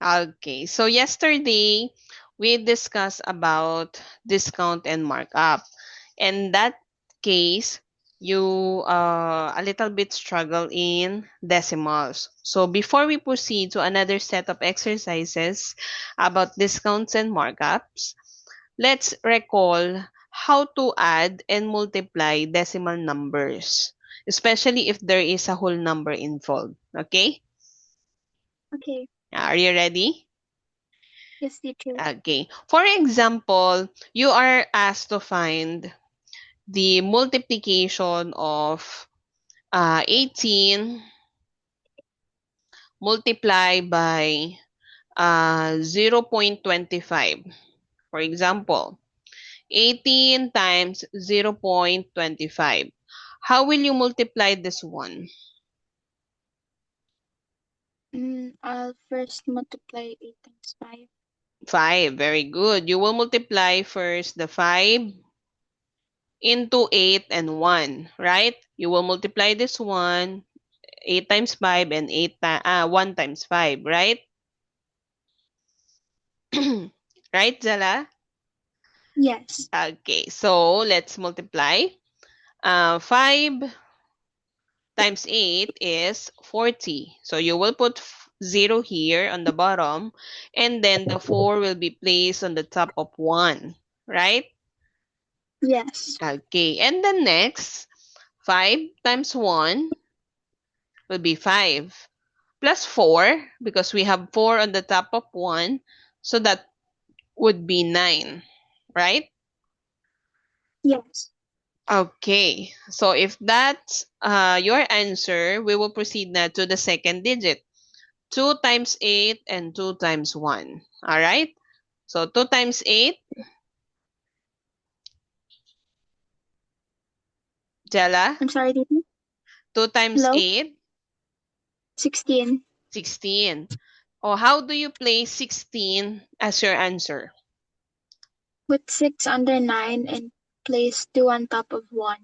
Okay, so yesterday we discussed about discount and markup. In that case, you a little bit struggle in decimals. So before we proceed to another set of exercises about discounts and markups, let's recall how to add and multiply decimal numbers, especially if there is a whole number involved. Okay? Okay. Are you ready? Yes, teacher. Okay. For example, you are asked to find the multiplication of 18 multiplied by 0.25. For example, 18 times 0.25. How will you multiply this one? I'll first multiply 8 times 5. 5. Very good. You will multiply first the 5 into 8 and 1, right? You will multiply this one 8 times 5 and 1 times 5, right? Right, Zala? Yes. Okay, so let's multiply. 5 times 8 is 40. So you will put 0 here on the bottom, and then the 4 will be placed on the top of 1, right? Yes. Okay, and then next, 5 times 1 will be 5. Plus 4, because we have 4 on the top of 1, so that would be 9, right? Yes. Okay, so if that's your answer, we will proceed now to the second digit. 2 times 8 and 2 times 1. All right? So 2 times 8, Jella, I'm sorry, teacher. 2 times Hello? 8, 16. 16. Oh, how do you place 16 as your answer? Put 6 under 9 and place 2 on top of 1.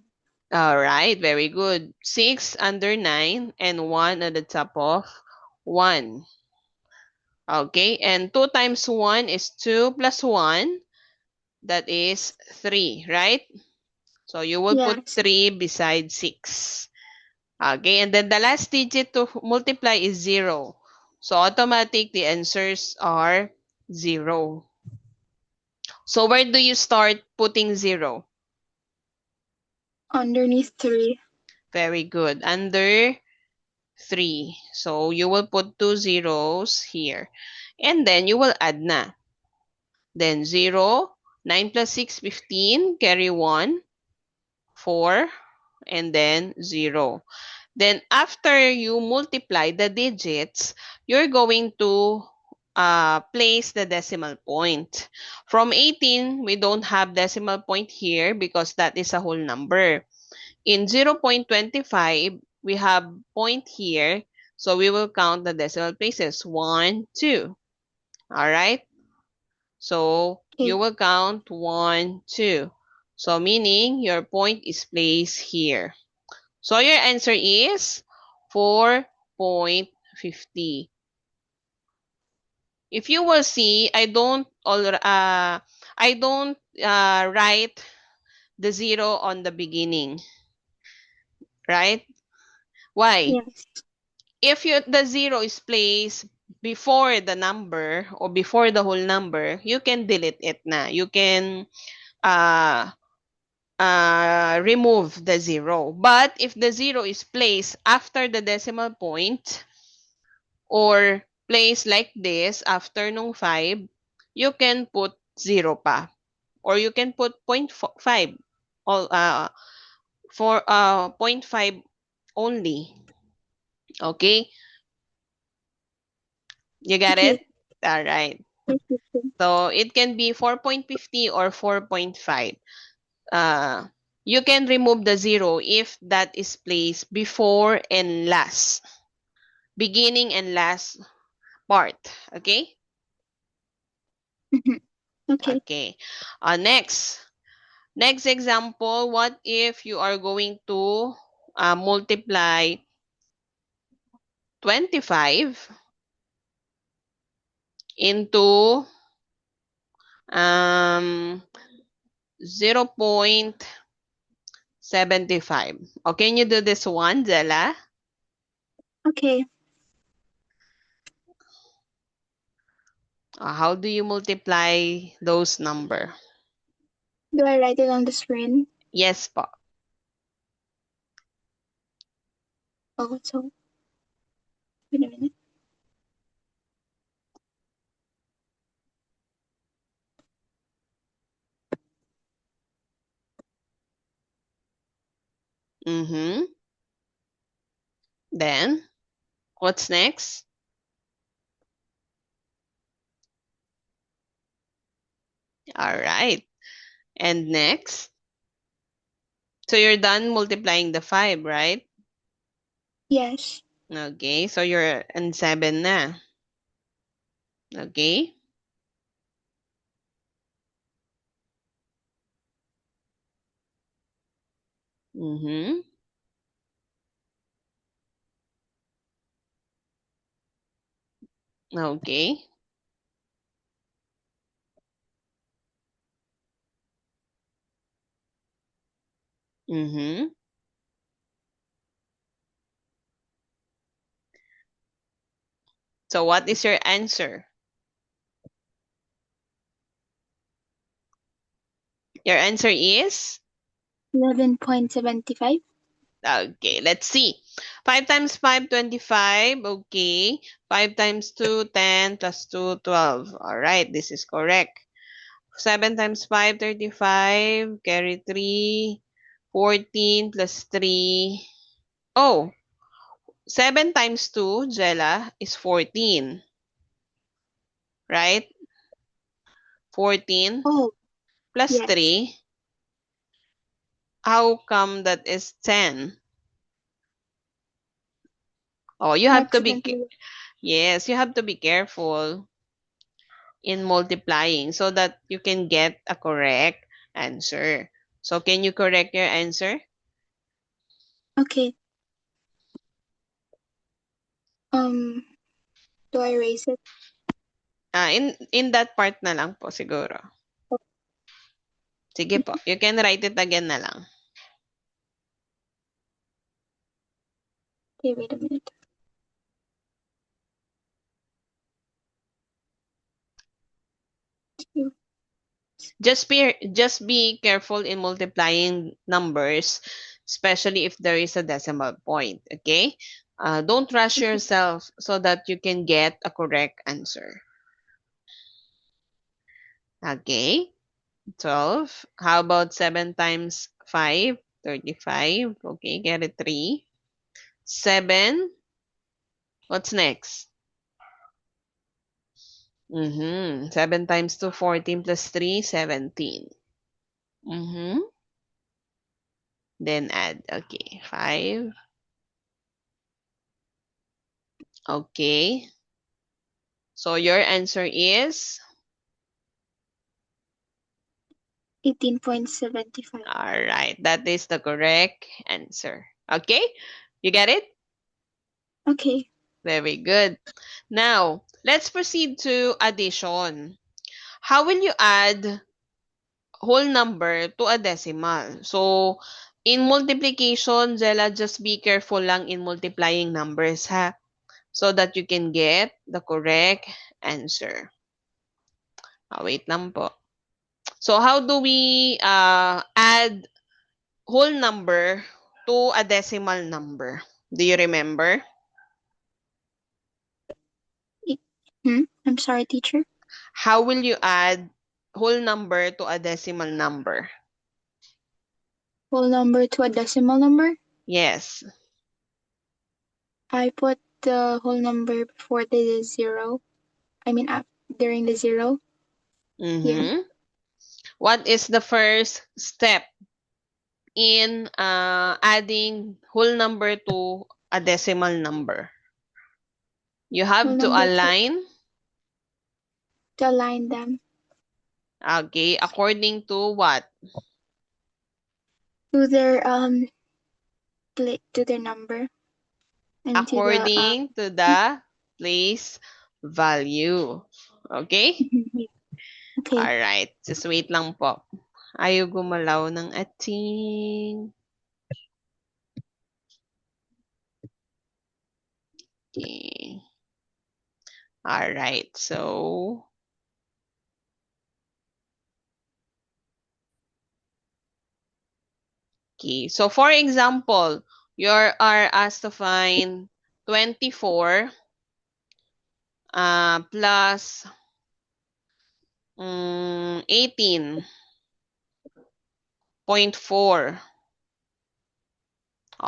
All right, very good. 6 under 9 and 1 at the top of 1. Okay, and 2 times 1 is 2 plus 1. That is 3, right? So you will put Yes. 3 beside 6. Okay, and then the last digit to multiply is 0. So automatic, the answers are 0. So where do you start putting 0? Underneath 3. Very good. Under 3. So you will put 2 zeros here. And then you will add na. Then 0, 9 plus 6, 15, carry 1, 4, and then 0. Then after you multiply the digits, you're going to place the decimal point. From 18, we don't have decimal point here because that is a whole number. In 0.25, we have point here, so we will count the decimal places. 1, 2. All right? So you Okay. will count 1, 2. So meaning your point is placed here. So your answer is 4.50. If you will see, I don't write the 0 on the beginning, right? Why? Yes. If the 0 is placed before the number or before the whole number, you can delete it na. You can uh remove the 0. But if the 0 is placed after the decimal point, or place like this after nung 5, you can put 0 pa. Or you can put 0.5 all for point 0.5 only. Okay? You got it? Okay. All right. Yes, teacher. So it can be 4.50 or 4.5. Uh you can remove the 0 if that is placed before and last. Beginning and last part. Okay? Mhm. Okay. Okay. Next. Next example, what if you are going to multiply 25 into 0.75. Oh, can you do this one, Zella? Okay. How do you multiply those number? Do I write it on the screen? Yes po. Oh, so wait a minute. Mm-hmm. Then, what's next? All right. And next? So you're done multiplying the 5, right? Yes. Okay, so you're in 7 na. Okay? Mm-hmm. Okay. Mm-hmm. So what is your answer? Your answer is? 11.75. Okay, let's see. 5 times 5, 25. Okay. 5 times 2, 10, plus 2, 12. All right, this is correct. 7 times 5, 35. Carry 3. 14 plus 3. Oh, 7 times 2, Jella, is 14. Right? 14 Oh, plus yes. 3. How come that is 10? Oh, you I have to be, accidentally. yes, you have to be careful in multiplying so that you can get a correct answer. So can you correct your answer? Okay. Do I erase it? In that part na lang po siguro. Sige po. You can write it again na lang. Okay, wait a minute. Just be careful in multiplying numbers, especially if there is a decimal point. Okay? Don't rush Okay. yourself so that you can get a correct answer. Okay? 12. How about 7 times 5? 35. Okay, get it 3. 7. What's next? 7 times 2, 14 plus 3, 17. Then add. Okay, 5. Okay. So your answer is? 18.75. All right. That is the correct answer. Okay? You get it? Okay. Very good. Now, let's proceed to addition. How will you add whole number to a decimal? So, in multiplication, Zella, just be careful lang in multiplying numbers, ha? So that you can get the correct answer. Wait lang po. So, how do we add whole number to a decimal number? Do you remember? I'm sorry, teacher. How will you add whole number to a decimal number? Whole number to a decimal number. Yes. I put the whole number before the zero. I mean, during the zero here. What is the first step in adding whole number to a decimal number? You Whole have to number align, to align them okay, according to what? to their to their number and to the According to the place value. Okay? Okay. Alright. Just wait lang po. Ayaw gumalaw ng ating... Okay. Alright. So... Okay. So, for example, you are asked to find 24 plus 18.4.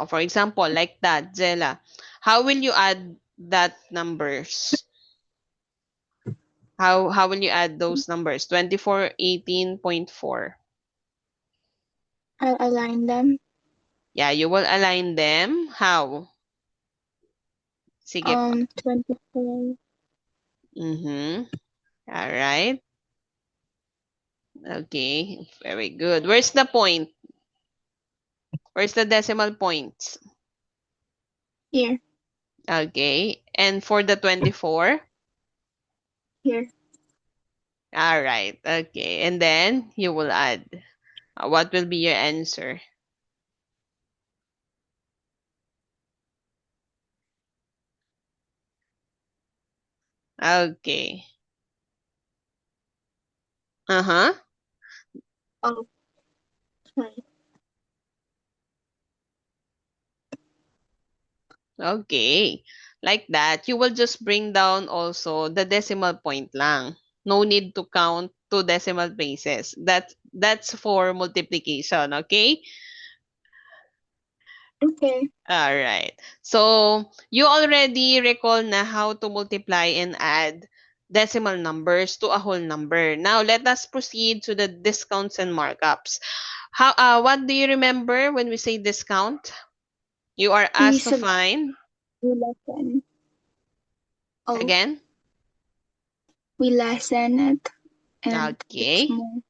For example, like that, Zella. How will you add that numbers? How will you add those numbers? 24, 18.4. I'll align them. Yeah, you will align them. How? Sige po. 24. All right. Okay. Very good. Where's the point? Where's the decimal points? Here. Okay. And for the 24? Here. All right. Okay. And then you will add. What will be your answer? Okay. Uh-huh. Oh, sorry. Okay. Like that, you will just bring down also the decimal point lang. No need to count two decimal places. That's for multiplication, okay? Okay. All right. So, you already recall na how to multiply and add decimal numbers to a whole number. Now, let us proceed to the discounts and markups. What do you remember when we say discount? You are We asked to find lessen. Oh, again. we lessen it, and it's Okay. more.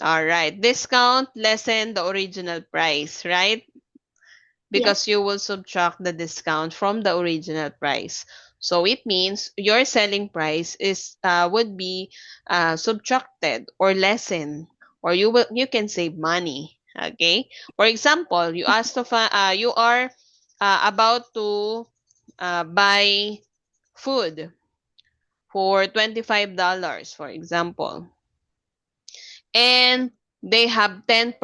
All right. Discount lessen the original price, right? Because Yes. you will subtract the discount from the original price. So it means your selling price is would be subtracted or lessened, or you can save money. Okay. For example, you are about to buy food for $25, for example, and they have 10%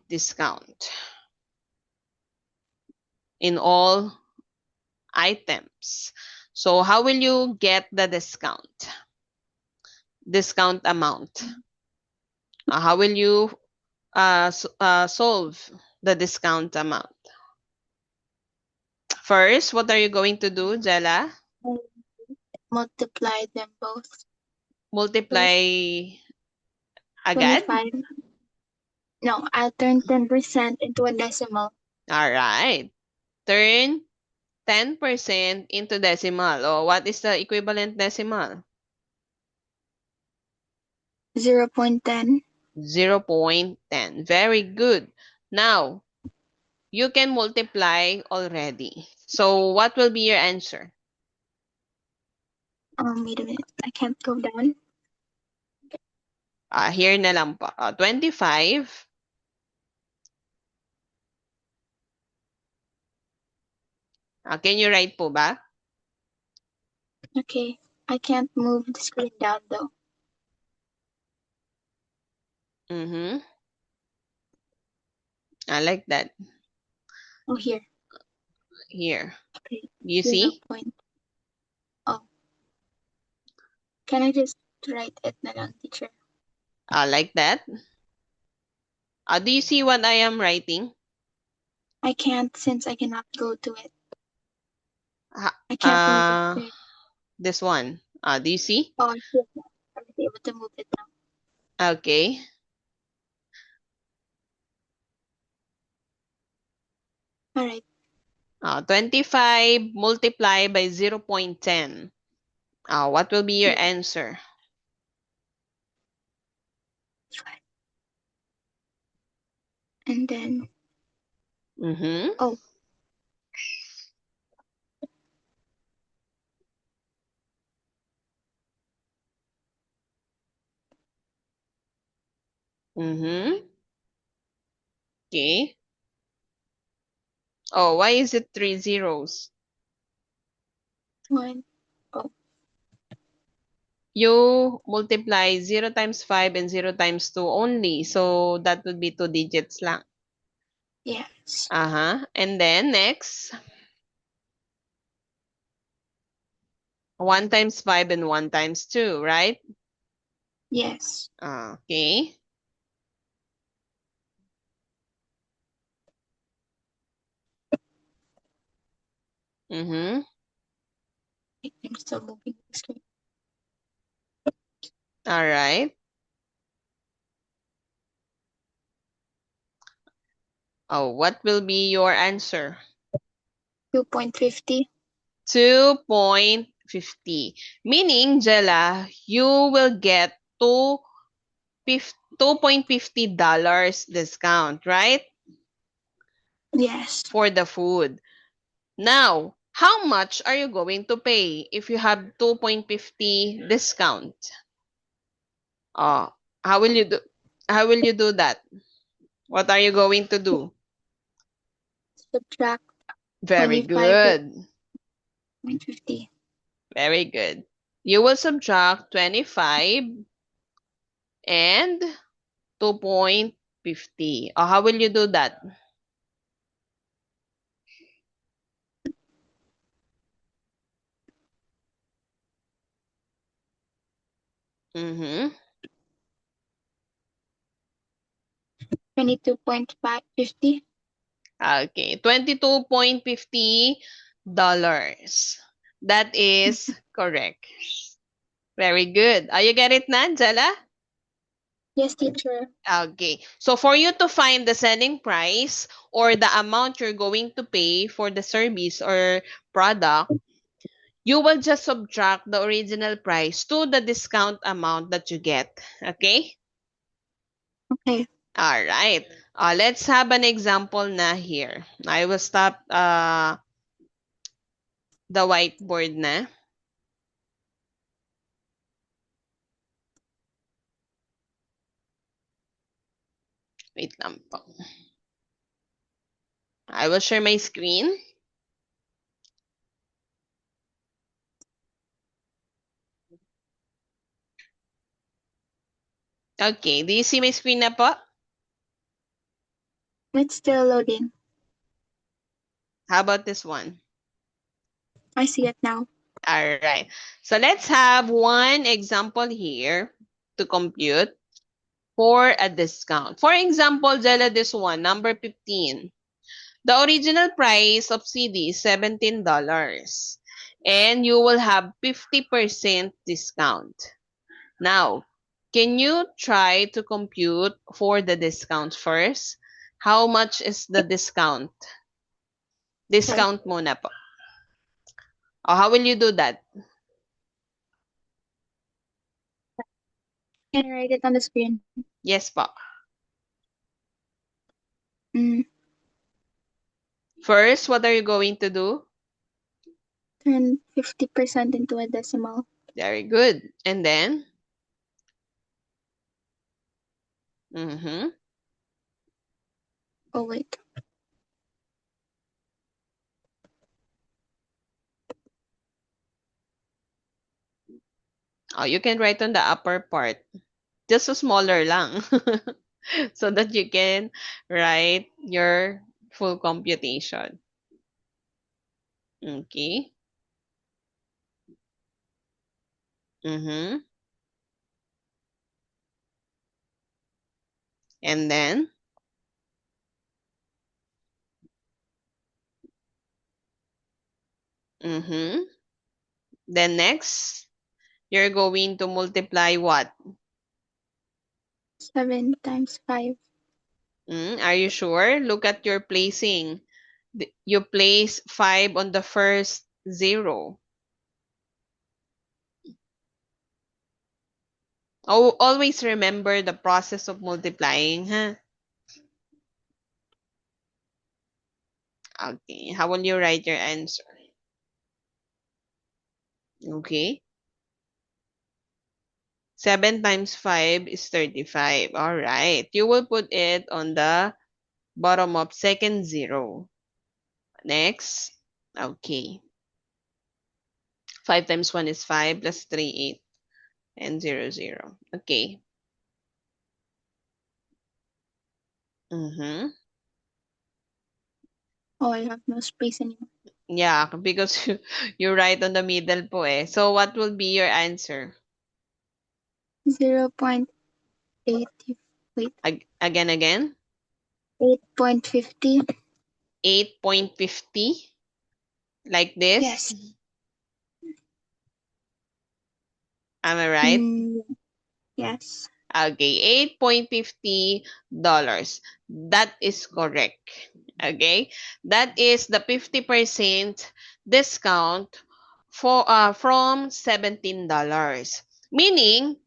discount in all items. So how will you get the discount amount? How will you solve the discount amount? First, what are you going to do, Jella? And multiply them both. First, Multiply agad? 25. No, I'll turn 10% into a decimal. All right. Turn 10% into decimal. Oh, what is the equivalent decimal? 0.10. 0.10. Very good. Now, you can multiply already. So, what will be your answer? Wait a minute. I can't go down. Here na lang po. 25. Can you write po ba? Okay. I can't move the screen down though. Mm-hmm. I like that. Oh, here. Here. Okay. You 0. see? Oh. Can I just write it na lang, teacher? Like that. Do you see what I am writing? I can't since I cannot go to it. Ha- I can't move the screen. this one. Do you see? Oh, I see it now. I was able to move it now. Okay. Alright. 25 multiplied by 0.10. What will be your Here. answer? And then, Mm-hmm. oh, Mm-hmm. Okay. Oh, why is it three zeros? 1. Oh, You multiply 0 times 5 and 0 times 2 only. So that would be 2 digits lang. yes. Uh-huh. And then next, 1 times 5 and 1 times 2, right? Yes. Okay. Mm-hmm. I'm still moving the screen. All right. Oh, what will be your answer? 2.50. 2.50. Meaning, Jella, you will get $2.50 discount, right? Yes. For the food. Now, how much are you going to pay if you have 2.50 discount? Oh, how will you do how will you do that? What are you going to do? Subtract Very 25 with good. 0.50. Very good. You will subtract 25 and 2.50. Oh, how will you do that? Mm-hmm. 22.50. Okay, $22.50. That is correct. Very good. You get it, Angela? Yes, teacher. Okay. So for you to find the selling price or the amount you're going to pay for the service or product, you will just subtract the original price to the discount amount that you get. Okay? Okay. All right. Let's have an example na here. I will stop the whiteboard na. Wait lang po. I will share my screen. Okay. Do you see my screen na po? It's still loading. How about this one? I see it now. All right. So let's have one example here to compute for a discount. For example, Jella, this one, number 15. The original price of CD is $17. And you will have 50% discount. Now, can you try to compute for the discount first? How much is the discount? Sorry. Discount muna po. How will you do that? Can I write it on the screen? Yes po. Mm, First, what are you going to do? turn 50% into a decimal. Very good. And then? Mm-hmm. Oh, wait. You can write on the upper part. Just a smaller lang. So that you can write your full computation. Okay. Mm-hmm. And then? Mm-hmm. Then next, you're going to multiply what? 7 times 5. Are you sure? Look at your placing. You place 5 on the first zero. Oh, always remember the process of multiplying, huh? Okay. How will you write your answer? Okay. 7 times 5 is 35. All right. You will put it on the bottom of second zero. Next. Okay. 5 times 1 is 5 plus 3, 8. And 0, 0. Okay. Mm-hmm. Oh, I have no space anymore. Yeah, because you're right on the middle po eh. So what will be your answer? 0.80. Wait. Again? 8.50. 8.50? Like this? Yes. Am I right? Yes. Okay, $8.50. That is correct. Okay? That is the 50% discount from $17. Meaning,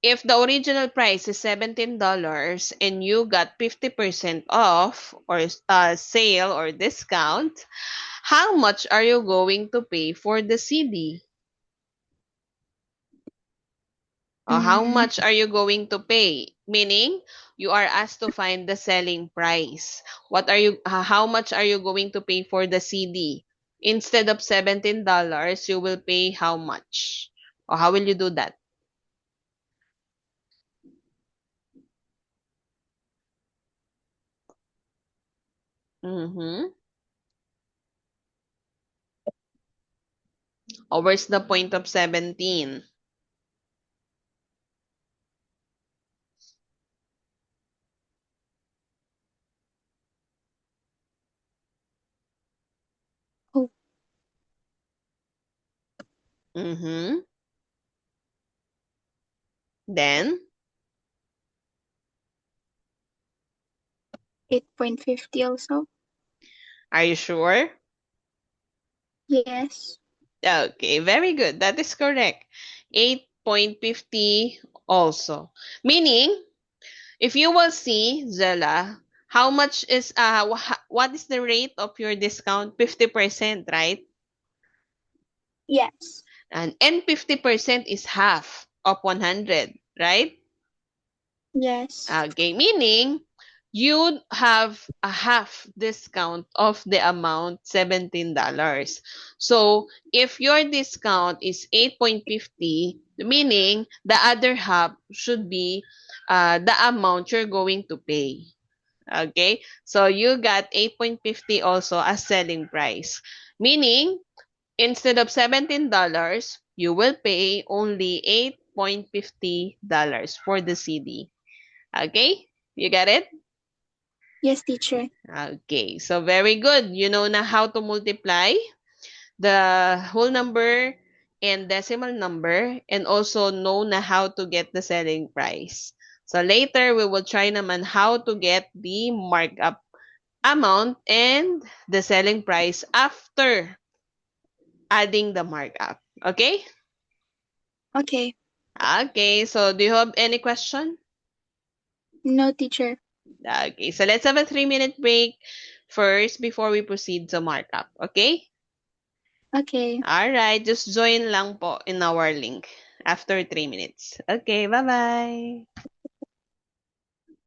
if the original price is $17 and you got 50% off or sale or discount, how much are you going to pay for the CD? Or how Mm, much are you going to pay? Meaning, you are asked to find the selling price. How much are you going to pay for the CD? Instead of $17, you will pay how much? Or how will you do that? Mm-hmm. Or where's the point of 17? oh, Mm-hmm. Then, 8.50 also. are you sure? Yes. Okay, very good. That is correct. 8.50 also. Meaning, if you will see, Zella, how much is what is the rate of your discount? 50%, right? Yes. And 50% is half of 100, right? Yes. Okay, meaning you have a half discount of the amount $17. So if your discount is 8.50, meaning the other half should be the amount you're going to pay. Okay? So you got 8.50 also as selling price. Meaning, instead of $17, you will pay only $8.50 for the CD. Okay? You got it? Yes, teacher. Okay. So very good. You know now how to multiply the whole number and decimal number, and also know na how to get the selling price. So later we will try naman how to get the markup amount and the selling price after adding the markup. Okay? Okay. Okay. So do you have any question? No, teacher. Okay. So let's have a 3-minute break first before we proceed to markup. Okay? Okay. Alright. Just join lang po in our link after 3 minutes. Okay. Bye-bye.